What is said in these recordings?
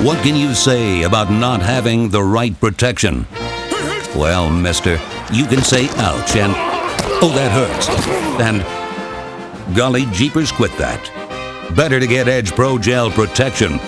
What can you say about not having the right protection? Well, mister, you can say ouch and, oh, that hurts. And, golly jeepers, quit that. Better to get Edge Pro Gel Protection.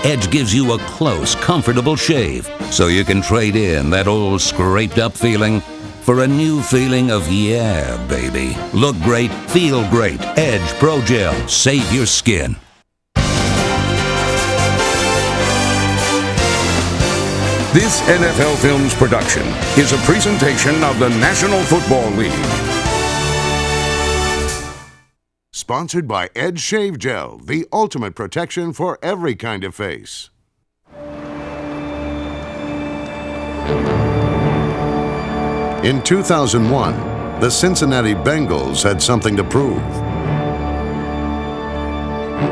Edge gives you a close, comfortable shave, so you can trade in that old scraped-up feeling for a new feeling of, yeah, baby. Look great, feel great. Edge Pro Gel. Save your skin. This NFL Films production is a presentation of the National Football League. Sponsored by Edge Shave Gel, the ultimate protection for every kind of face. In 2001, the Cincinnati Bengals had something to prove.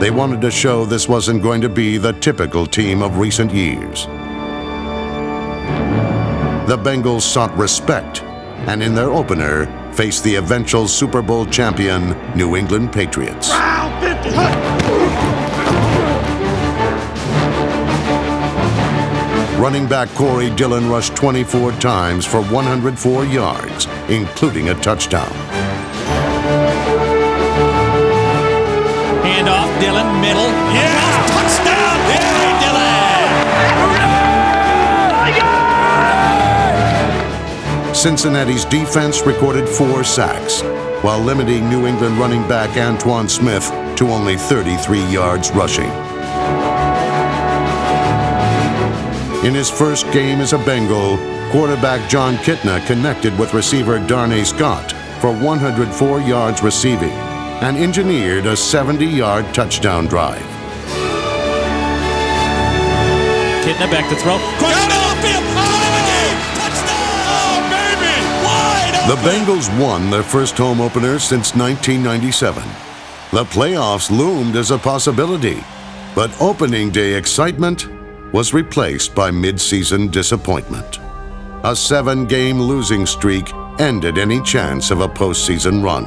They wanted to show this wasn't going to be the typical team of recent years. The Bengals sought respect, and in their opener, faced the eventual Super Bowl champion New England Patriots. Running back Corey Dillon rushed 24 times for 104 yards, including a touchdown. Hand off, Dillon, middle. Yeah! Touchdown, Corey Dillon! Cincinnati's defense recorded 4 sacks, while limiting New England running back Antoine Smith to only 33 yards rushing. In his first game as a Bengal, quarterback John Kitna connected with receiver Darnay Scott for 104 yards receiving and engineered a 70-yard touchdown drive. Kitna back to throw. The Bengals won their first home opener since 1997. The playoffs loomed as a possibility, but opening day excitement was replaced by mid-season disappointment. A 7-game losing streak ended any chance of a postseason run.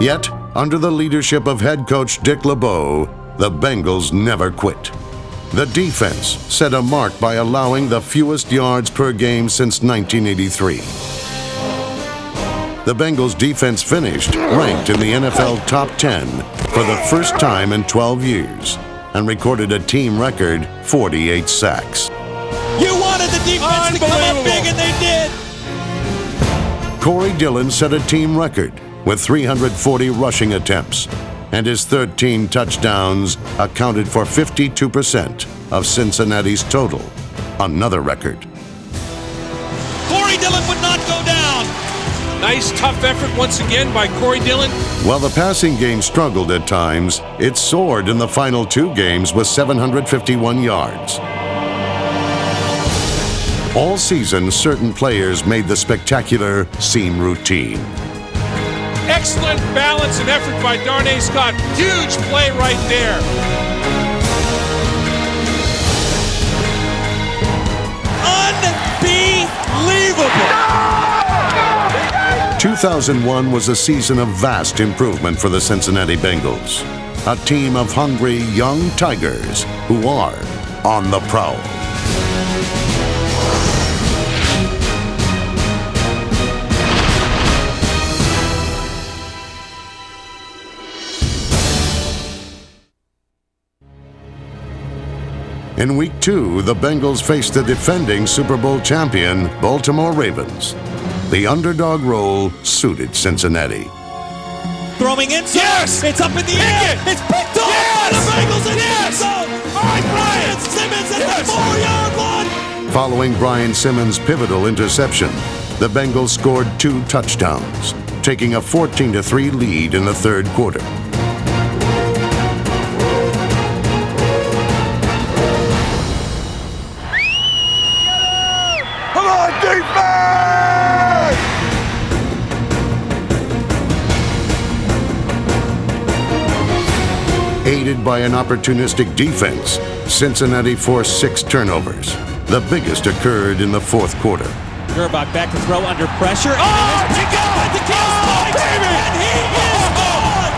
Yet, under the leadership of head coach Dick LeBeau, the Bengals never quit. The defense set a mark by allowing the fewest yards per game since 1983. The Bengals defense finished ranked in the NFL top 10 for the first time in 12 years and recorded a team record 48 sacks. You wanted the defense to come up big, and they did. Corey Dillon set a team record with 340 rushing attempts, and his 13 touchdowns accounted for 52% of Cincinnati's total, another record. Corey Dillon would not go down. Nice, tough effort once again by Corey Dillon. While the passing game struggled at times, it soared in the final 2 games with 751 yards. All season, certain players made the spectacular seem routine. Excellent balance and effort by Darnay Scott. Huge play right there. Unbelievable. 2001 was a season of vast improvement for the Cincinnati Bengals, a team of hungry young tigers who are on the prowl. In Week 2, the Bengals faced the defending Super Bowl champion, Baltimore Ravens. The underdog role suited Cincinnati. Throwing inside. Yes! It's up in the air. It's picked off by the Bengals in the end zone. All right, Brian Simmons at the 4-yard line. Following Brian Simmons' pivotal interception, the Bengals scored 2 touchdowns, taking a 14-3 lead in the third quarter. Aided by an opportunistic defense, Cincinnati forced 6 turnovers. The biggest occurred in the fourth quarter. Gerbach back to throw under pressure. Oh, he got it! Baby! And he is gone!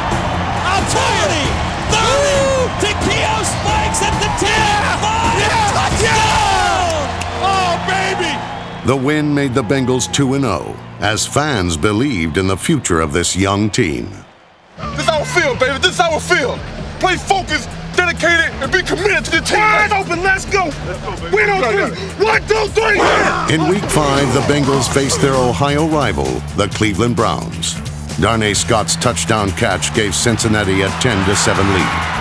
I'm 20, 30, Takeo spikes at the 10, 5, touchdown! Oh, baby! The win made the Bengals 2-0, as fans believed in the future of this young team. This is our field, baby. This is our field. Play focused, dedicated, and be committed to the team. Wide open, let's go. Win on 3. 1, 2, 3. In Week 5, the Bengals faced their Ohio rival, the Cleveland Browns. Darnay Scott's touchdown catch gave Cincinnati a 10-7 lead.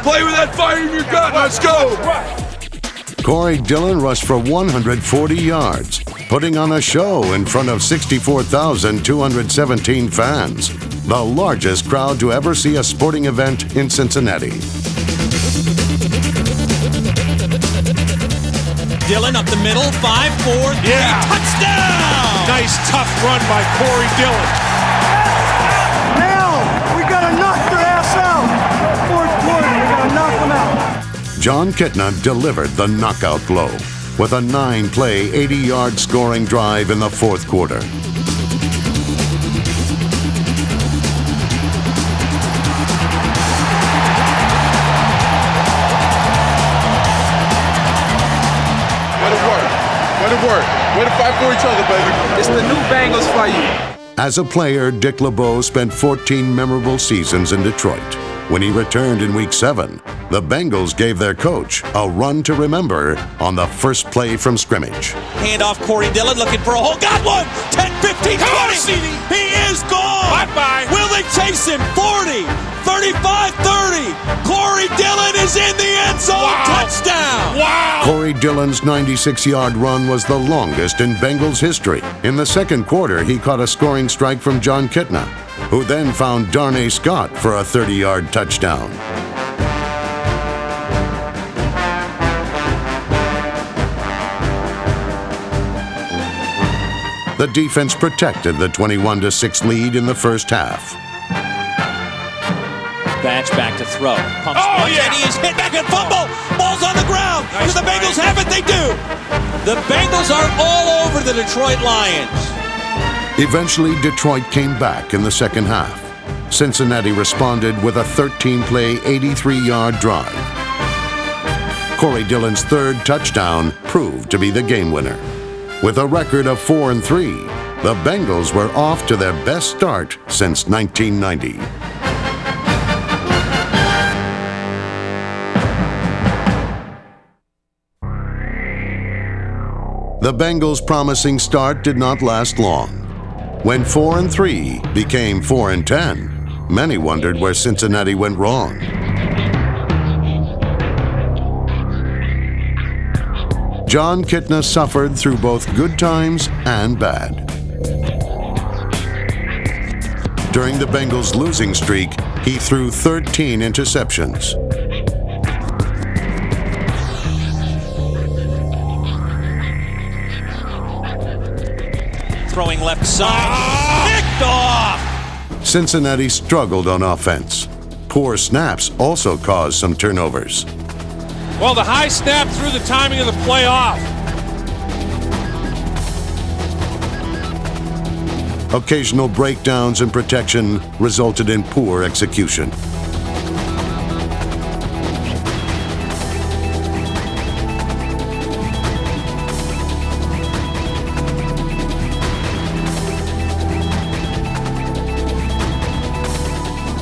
Play with that fire in your gut. Let's go. Corey Dillon rushed for 140 yards, putting on a show in front of 64,217 fans, the largest crowd to ever see a sporting event in Cincinnati. Dillon up the middle, 5-4, touchdown! Nice tough run by Corey Dillon. Now we gotta knock their ass out. Fourth quarter, we gotta knock them out. John Kitna delivered the knockout blow with a 9-play, 80-yard scoring drive in the fourth quarter. Way to work. Way to work. Way to fight for each other, baby. It's the new Bengals for you. As a player, Dick LeBeau spent 14 memorable seasons in Detroit. When he returned in Week 7, the Bengals gave their coach a run to remember on the first play from scrimmage. Hand off Corey Dillon, looking for a hole. Got one! 10, 15, 20! He is gone! Bye-bye! Will they chase him? 40, 35, 30! Corey Dillon is in the end zone! Wow. Touchdown! Wow! Corey Dillon's 96-yard run was the longest in Bengals history. In the second quarter, he caught a scoring strike from John Kitna, who then found Darnay Scott for a 30-yard touchdown. The defense protected the 21-6 lead in the first half. Batch back to throw. Pumps Oh, yeah. and he is hit back and fumble. Ball's on the ground. Nice Do the Bengals play. have it? They do. The Bengals are all over the Detroit Lions. Eventually, Detroit came back in the second half. Cincinnati responded with a 13-play, 83-yard drive. Corey Dillon's third touchdown proved to be the game winner. With a record of 4-3, the Bengals were off to their best start since 1990. The Bengals' promising start did not last long. When 4-3 became 4-10, many wondered where Cincinnati went wrong. John Kitna suffered through both good times and bad. During the Bengals' losing streak, he threw 13 interceptions. Throwing left side. Picked off. Cincinnati struggled on offense. Poor snaps also caused some turnovers. Well, the high snap threw the timing of the play off. Occasional breakdowns in protection resulted in poor execution.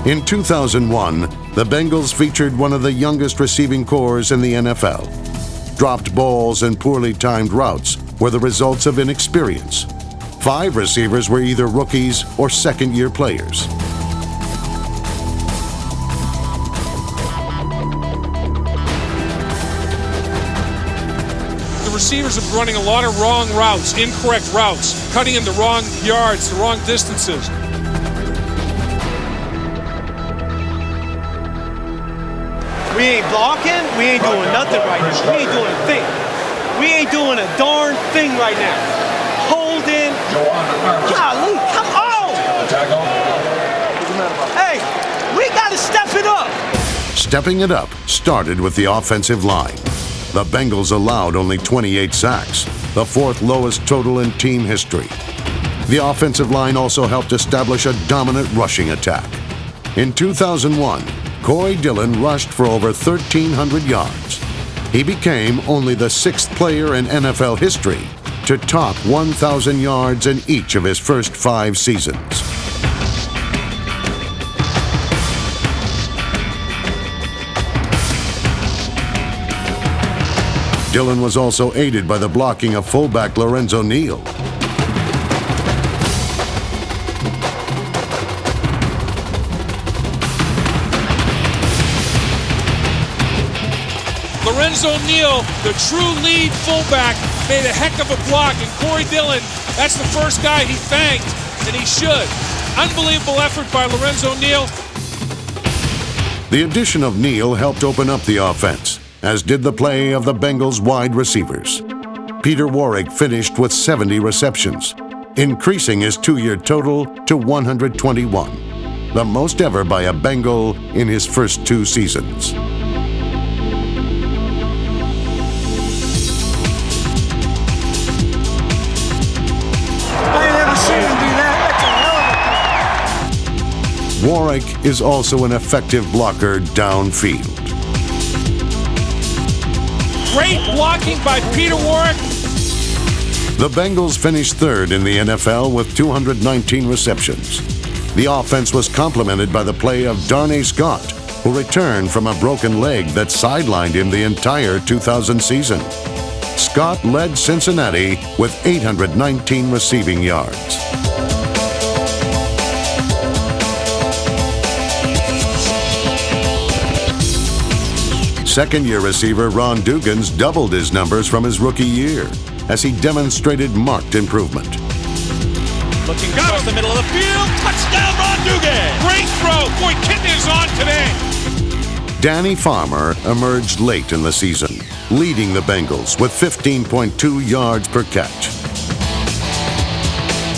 In 2001, the Bengals featured one of the youngest receiving corps in the NFL. Dropped balls and poorly timed routes were the results of inexperience. 5 receivers were either rookies or second-year players. The receivers are running a lot of wrong routes, incorrect routes, cutting in the wrong yards, the wrong distances. We ain't blocking, we ain't doing nothing right now. We ain't doing a thing. We ain't doing a darn thing right now. Holding, Golly, come on! Hey, we gotta step it up! Stepping it up started with the offensive line. The Bengals allowed only 28 sacks, the fourth lowest total in team history. The offensive line also helped establish a dominant rushing attack. In 2001, Corey Dillon rushed for over 1,300 yards. He became only the sixth player in NFL history to top 1,000 yards in each of his first 5 seasons. Dillon was also aided by the blocking of fullback Lorenzo Neal. Lorenzo Neal, the true lead fullback, made a heck of a block, and Corey Dillon, that's the first guy he thanked, and he should. Unbelievable effort by Lorenzo Neal. The addition of Neal helped open up the offense, as did the play of the Bengals' wide receivers. Peter Warrick finished with 70 receptions, increasing his 2-year total to 121, the most ever by a Bengal in his first 2 seasons. Warrick is also an effective blocker downfield. Great blocking by Peter Warrick. The Bengals finished third in the NFL with 219 receptions. The offense was complemented by the play of Darnay Scott, who returned from a broken leg that sidelined him the entire 2000 season. Scott led Cincinnati with 819 receiving yards. Second-year receiver Ron Dugans doubled his numbers from his rookie year as he demonstrated marked improvement. Looking across the middle of the field. Touchdown, Ron Dugan. Great throw. Boy, Kitten is on today. Danny Farmer emerged late in the season, leading the Bengals with 15.2 yards per catch.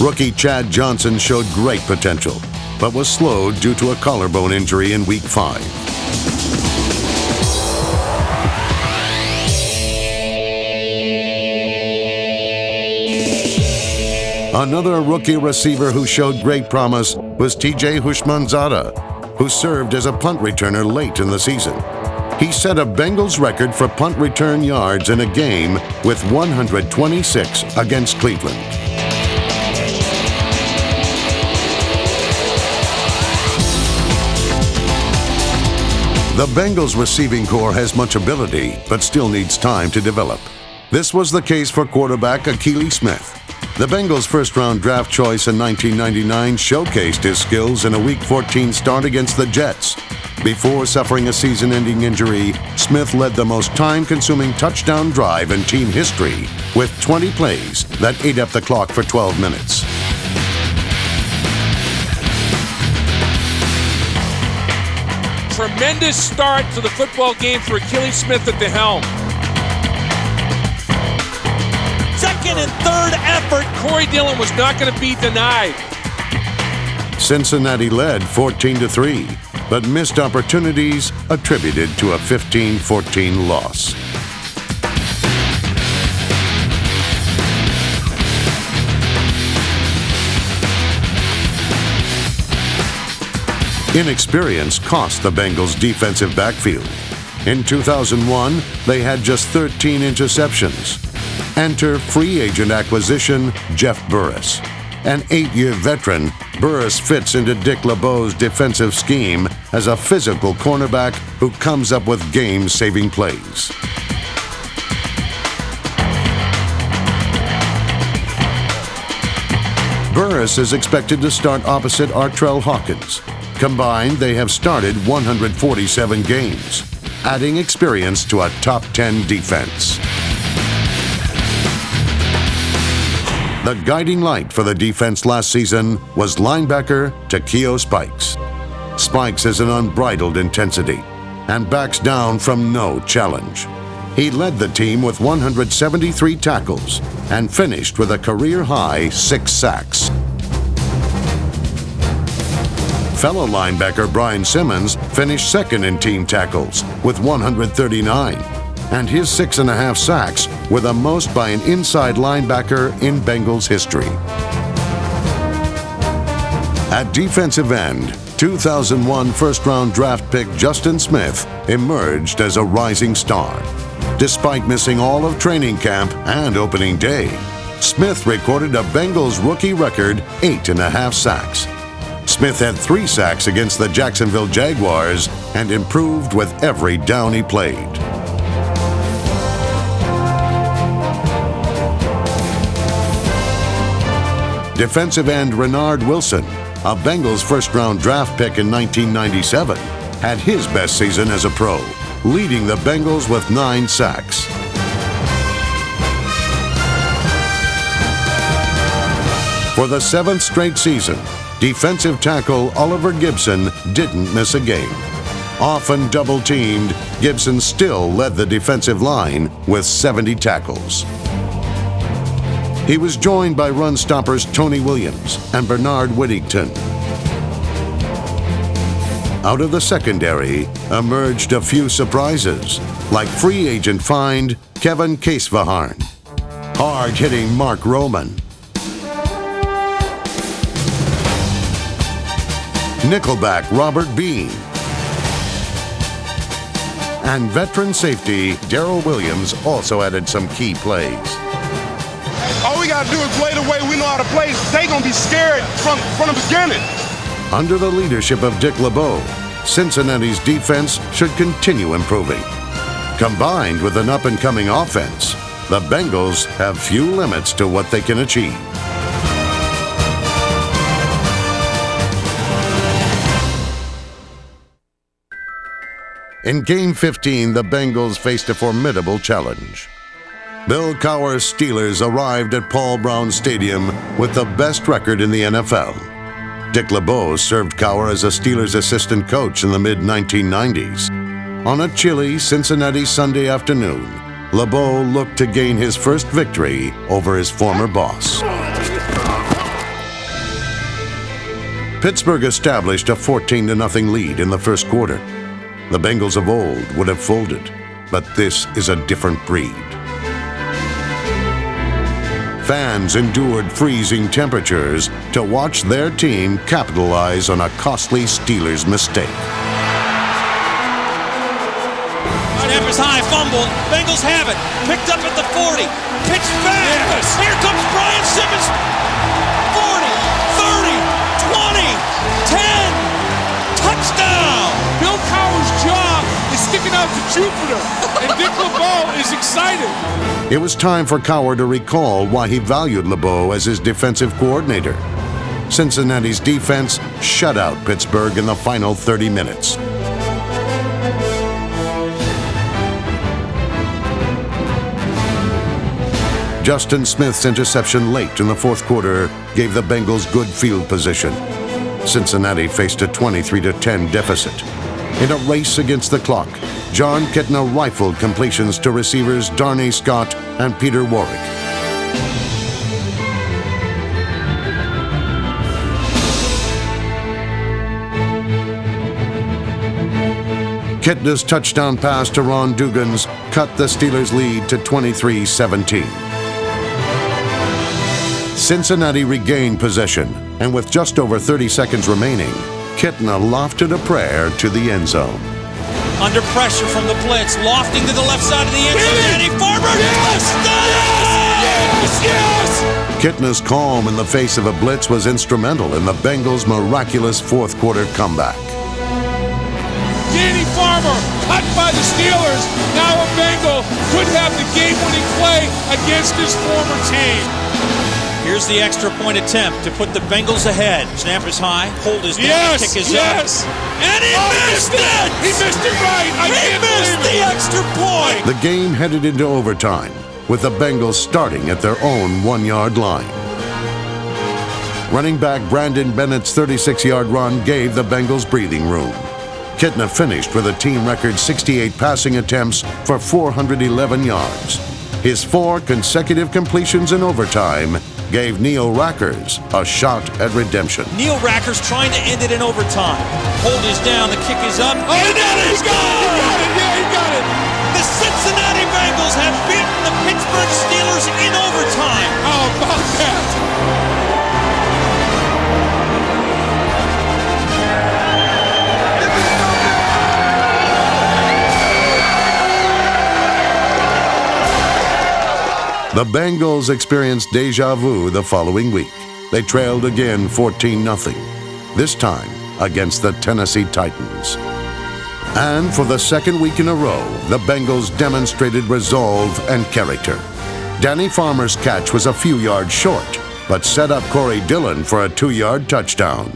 Rookie Chad Johnson showed great potential, but was slowed due to a collarbone injury in Week 5. Another rookie receiver who showed great promise was T.J. Houshmandzadeh, who served as a punt returner late in the season. He set a Bengals record for punt return yards in a game with 126 against Cleveland. The Bengals receiving corps has much ability, but still needs time to develop. This was the case for quarterback Akili Smith. The Bengals' first-round draft choice in 1999 showcased his skills in a Week 14 start against the Jets. Before suffering a season-ending injury, Smith led the most time-consuming touchdown drive in team history with 20 plays that ate up the clock for 12 minutes. Tremendous start to the football game for Akili Smith at the helm. Second and third effort. Corey Dillon was not going to be denied. Cincinnati led 14-3, but missed opportunities attributed to a 15-14 loss. Inexperience cost the Bengals' defensive backfield. In 2001, they had just 13 interceptions. Enter free agent acquisition Jeff Burris. An 8-year veteran, Burris fits into Dick LeBeau's defensive scheme as a physical cornerback who comes up with game-saving plays. Burris is expected to start opposite Artrell Hawkins. Combined, they have started 147 games, adding experience to a top 10 defense. The guiding light for the defense last season was linebacker Takeo Spikes. Spikes has an unbridled intensity and backs down from no challenge. He led the team with 173 tackles and finished with a career-high 6 sacks. Fellow linebacker Brian Simmons finished second in team tackles with 139, and his 6.5 sacks were the most by an inside linebacker in Bengals history. At defensive end, 2001 first-round draft pick Justin Smith emerged as a rising star. Despite missing all of training camp and opening day, Smith recorded a Bengals rookie record 8.5 sacks. Smith had 3 sacks against the Jacksonville Jaguars and improved with every down he played. Defensive end Renard Wilson, a Bengals first-round draft pick in 1997, had his best season as a pro, leading the Bengals with 9 sacks. For the 7th straight season, defensive tackle Oliver Gibson didn't miss a game. Often double-teamed, Gibson still led the defensive line with 70 tackles. He was joined by run stoppers Tony Williams and Bernard Whittington. Out of the secondary emerged a few surprises, like free agent find Kevin Casevaharn, hard-hitting Mark Roman, nickelback Robert Bean, and veteran safety Darrell Williams also added some key plays. All we gotta do is play the way we know how to play. They gonna be scared from the beginning. Under the leadership of Dick LeBeau, Cincinnati's defense should continue improving. Combined with an up-and-coming offense, the Bengals have few limits to what they can achieve. In Game 15, the Bengals faced a formidable challenge. Bill Cowher's Steelers arrived at Paul Brown Stadium with the best record in the NFL. Dick LeBeau served Cowher as a Steelers assistant coach in the mid-1990s. On a chilly Cincinnati Sunday afternoon, LeBeau looked to gain his first victory over his former boss. Pittsburgh established a 14-0 lead in the first quarter. The Bengals of old would have folded, but this is a different breed. Fans endured freezing temperatures to watch their team capitalize on a costly Steelers mistake. Snap is high, fumbled. Bengals have it. Picked up at the 40. Pitched back. Yes. Here comes Brian Simmons. 40, 30, 20, 10. Touchdown. Bill Cowher's job is sticking out to Jupiter, and Dick LeBeau is excited. It was time for Cowher to recall why he valued LeBeau as his defensive coordinator. Cincinnati's defense shut out Pittsburgh in the final 30 minutes. Justin Smith's interception late in the fourth quarter gave the Bengals good field position. Cincinnati faced a 23-10 deficit. In a race against the clock, John Kitna rifled completions to receivers Darnay Scott and Peter Warwick. Kitna's touchdown pass to Ron Dugans cut the Steelers' lead to 23-17. Cincinnati regained possession, and with just over 30 seconds remaining, Kitna lofted a prayer to the end zone. Under pressure from the blitz, lofting to the left side of the end zone. Danny Farmer. Yes! Yes! Kitna's calm in the face of a blitz was instrumental in the Bengals' miraculous fourth quarter comeback. Danny Farmer, cut by the Steelers. Now a Bengal could have the game-winning play against his former team. Here's the extra point attempt to put the Bengals ahead. Snap is high, hold is down, kick is up. And he missed it! He missed it right! He missed the extra point! The game headed into overtime, with the Bengals starting at their own 1-yard line. Running back Brandon Bennett's 36-yard run gave the Bengals breathing room. Kitna finished with a team record 68 passing attempts for 411 yards. His 4 consecutive completions in overtime gave Neil Rackers a shot at redemption. Neil Rackers trying to end it in overtime. Hold is down, the kick is up. Oh, and that is gone! He got it, yeah, he got it! The Cincinnati Bengals have beaten the Pittsburgh Steelers in overtime. How about that? The Bengals experienced deja vu the following week. They trailed again 14-0, this time against the Tennessee Titans. And for the second week in a row, the Bengals demonstrated resolve and character. Danny Farmer's catch was a few yards short, but set up Corey Dillon for a 2-yard touchdown.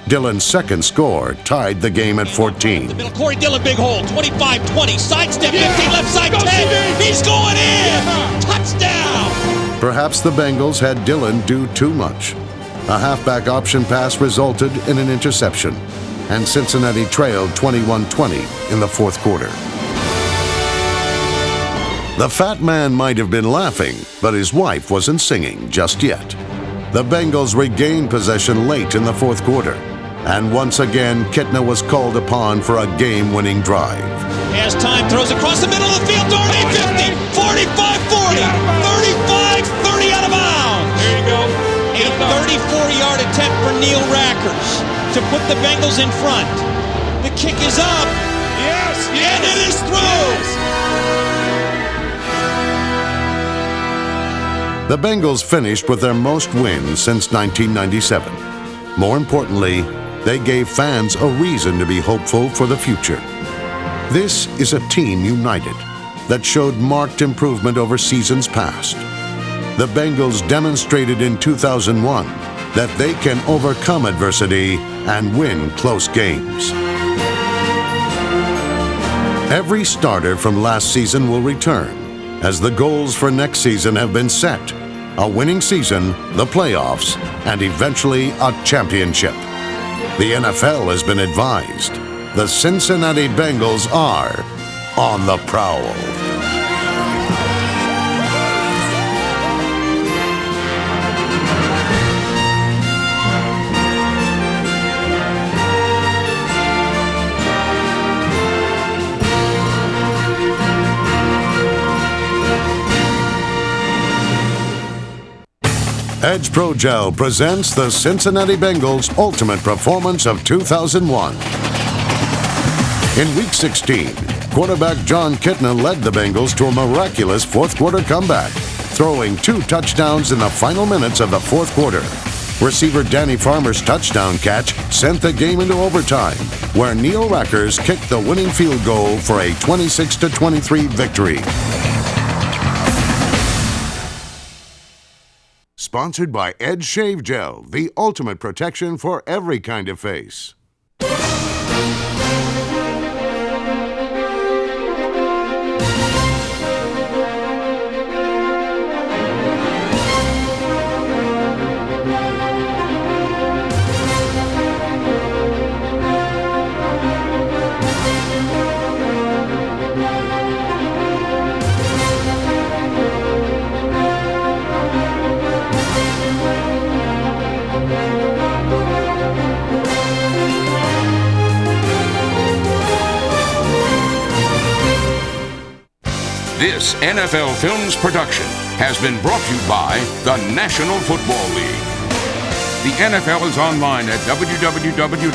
Dillon's second score tied the game at 14. The middle, Corey Dillon, big hole, 25-20, sidestep, 15, left side, 10. He's going in! Touchdown! Perhaps the Bengals had Dillon do too much. A halfback option pass resulted in an interception, and Cincinnati trailed 21-20 in the fourth quarter. The fat man might have been laughing, but his wife wasn't singing just yet. The Bengals regained possession late in the fourth quarter, and once again, Kitna was called upon for a game-winning drive. He has time, throws across the middle of the field, Doherty, 50, 45-40, 35-30 out of bounds. There you go. A 34-yard attempt for Neil Rackers to put the Bengals in front. The kick is up. Yes, and it is through. The Bengals finished with their most wins since 1997. More importantly, they gave fans a reason to be hopeful for the future. This is a team united that showed marked improvement over seasons past. The Bengals demonstrated in 2001 that they can overcome adversity and win close games. Every starter from last season will return, as the goals for next season have been set: a winning season, the playoffs, and eventually a championship. The NFL has been advised. The Cincinnati Bengals are on the prowl. Edge Pro Gel presents the Cincinnati Bengals Ultimate Performance of 2001. In Week 16, quarterback John Kitna led the Bengals to a miraculous fourth-quarter comeback, throwing 2 touchdowns in the final minutes of the fourth quarter. Receiver Danny Farmer's touchdown catch sent the game into overtime, where Neil Rackers kicked the winning field goal for a 26-23 victory. Sponsored by Edge Shave Gel, the ultimate protection for every kind of face. This NFL Films production has been brought to you by the National Football League. The NFL is online at www.nfl.com.